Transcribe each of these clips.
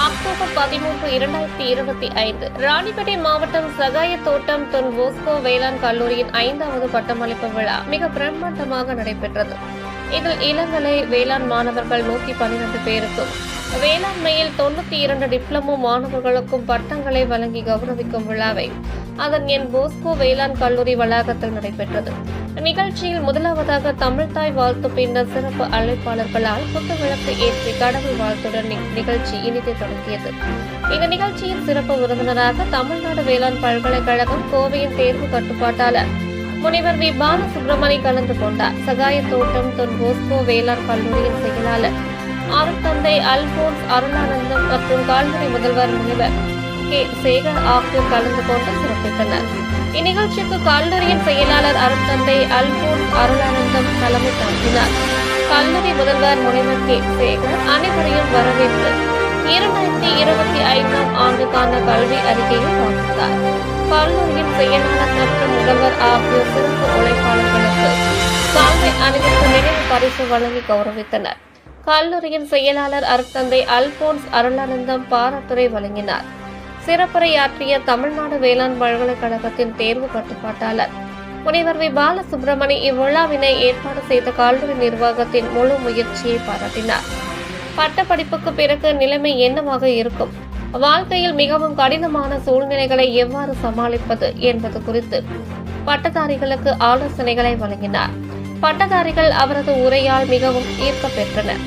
October 13, 2025 Ranipet மாவட்டம் சகாய தோட்டம் தொன் Bosco வேளாண் கல்லூரியின் 5வது பட்டமளிப்பு விழா மிக பிரம்மாண்டமாக நடைபெற்றது. இதில் இளங்கலை வேளாண் மாணவர்கள் 112 பேருக்கும், வேளாண்மையில் 92 டிப்ளமோ மாணவர்களுக்கும் பட்டங்களை வழங்கி கௌரவிக்கும் விழாவை அதன் என் போஸ்கோ வேளாண் கல்லூரி வளாகத்தில் நடைபெற்றது. நிகழ்ச்சியில் முதலாவதாக தமிழ்தாய் வாழ்த்து, பின்னர் சிறப்பு அழைப்பாளர்களால் குத்துவிளக்கு ஏற்றி கடவுள் வாழ்த்துடன் நிகழ்ச்சி இனிதே தொடங்கியது. இந்த நிகழ்ச்சியின் சிறப்பு விருந்தினராக தமிழ்நாடு வேளாண் பல்கலைக்கழகம் கோவையின் தேர்வு கட்டுப்பாட்டாளர் முனைவர் வி. பாலசுப்ரமணி கலந்து கொண்டார். சகாய தோட்டம் தொன் போஸ்கோ வேளாண் கல்லூரியின் செயலாளர் அருட்தந்தை அல்போன்ஸ் அருளானந்தம் மற்றும் கல்லூரி முதல்வர் முனைவர் கே. சேகர் ஆகியோர் கலந்து கொண்டு சிறப்பித்தனர். இந்நிகழ்ச்சிக்கு கல்லூரியின் செயலாளர் அருட்தந்தை அல்போன்ஸ் அருளானந்தம் தலைமை தாங்கினார். கல்லூரி முதல்வர் முனைவர் கே. சேகர் அனைவரையும் வரவேற்று 2025ஆம் ஆண்டுக்கான கல்வி அறிக்கையை வாசித்தார். கல்லூரியின் செயலாளர் மற்றும் முதல்வர் ஆகியோர் சிறப்பு உழைப்பாளர்களுக்கு சால்வை அணிவித்து நினைவு பரிசு வழங்கி கௌரவித்தனர். கல்லூரியின் செயலாளர் அருட்தந்தை அல்போன்ஸ் அருளானந்தம் பாராட்டுரை வழங்கினார். சிறப்புரையாற்றிய தமிழ்நாடு வேளாண் பல்கலைக்கழகத்தின் தேர்வு கட்டுப்பாட்டாளர் முனைவர் வி. பாலசுப்ரமணி இவ்விழாவினை ஏற்பாடு செய்த கல்லூரி நிர்வாகத்தின் முழு முயற்சியை பாராட்டினார். பட்டப்படிப்புக்கு பிறகு நிலைமை என்னவாக இருக்கும், வாழ்க்கையில் மிகவும் கடினமான சூழ்நிலைகளை எவ்வாறு சமாளிப்பது என்பது குறித்து பட்டதாரிகளுக்கு ஆலோசனைகளை வழங்கினார். பட்டதாரிகள் அவரது உரையால் மிகவும் ஈர்க்க பெற்றனர்.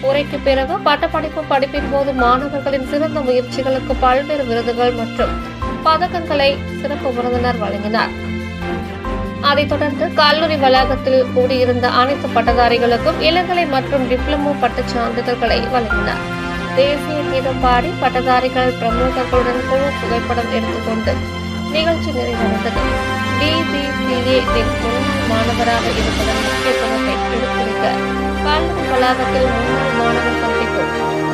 உரைக்கு பிறகு பட்டப்படிப்பு படிப்பின் போது மாணவர்களின் சிறந்த முயற்சிகளுக்கு பல்வேறு விருதுகள் மற்றும் பதக்கங்களை சிறப்பு விருந்தினர் வழங்கினார். அதைத் தொடர்ந்து கல்லூரி வளாகத்தில் கூடியிருந்த அனைத்து பட்டதாரிகளுக்கும் இளங்கலை மற்றும் டிப்ளமோ பட்டச் சான்றிதழ்களை வழங்கினார். தேசிய கீதம் பாடி பட்டதாரிகள் பிரமுகர்களுடன் குழு புகைப்படம் எடுத்துக்கொண்டு நிகழ்ச்சி நிறைவடைந்தது. DBCA மாணவராக இருப்பதன் முக்கியத்துவத்தை எடுத்துரைக்க கல்லூரி வளாகத்தில் முன்னாள் மாணவர் சந்திப்பு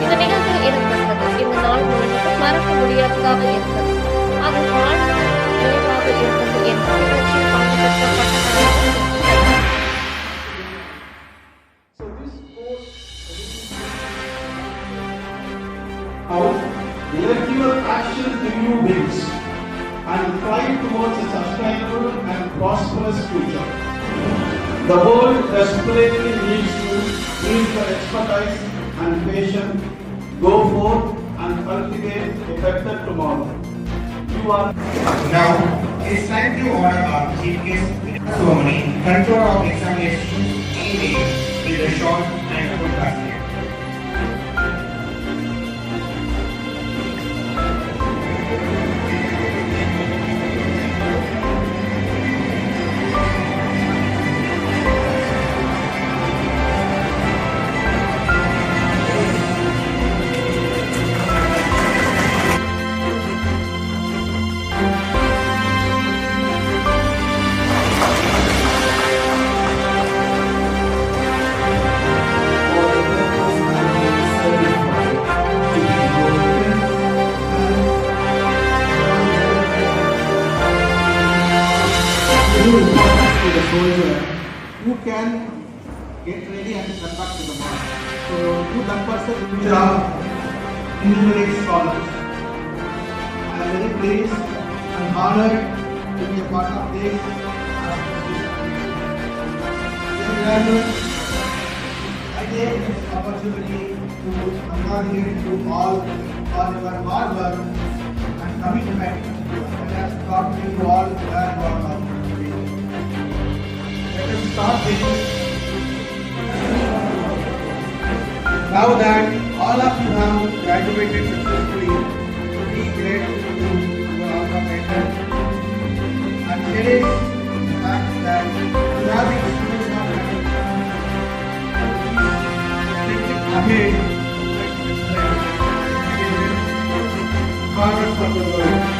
இந்த நிகழ்ச்சியில் இடம்பெற்றது. இந்த நாள் முழுவதும் மறக்க முடியாததாக இருந்தது. அது வாழ்நாள் நினைவாக இருந்தது என்று நிகழ்ச்சியில் பங்கேற்ற பட்டதாரிகள் electoral actions give you wings and thrive towards a sustainable and prosperous future. The world desperately needs you, needs your expertise and patience. Go forth and cultivate a better tomorrow. You are now. It's time to honor our chief guest, Swamini, Controller of Examinations, EA, with a short and good basket. to the soldier who can get ready and come back to the mark. So, to that person, we are engineering scholars. I am very pleased and honored to be a part of this. I take this opportunity to congratulate you all for your hard work and commitment that has brought you all where you are now. Let us start this. Now that all of you have graduated successfully, be grateful to your organization and cherish the fact that you have experienced our ahead forward for the world.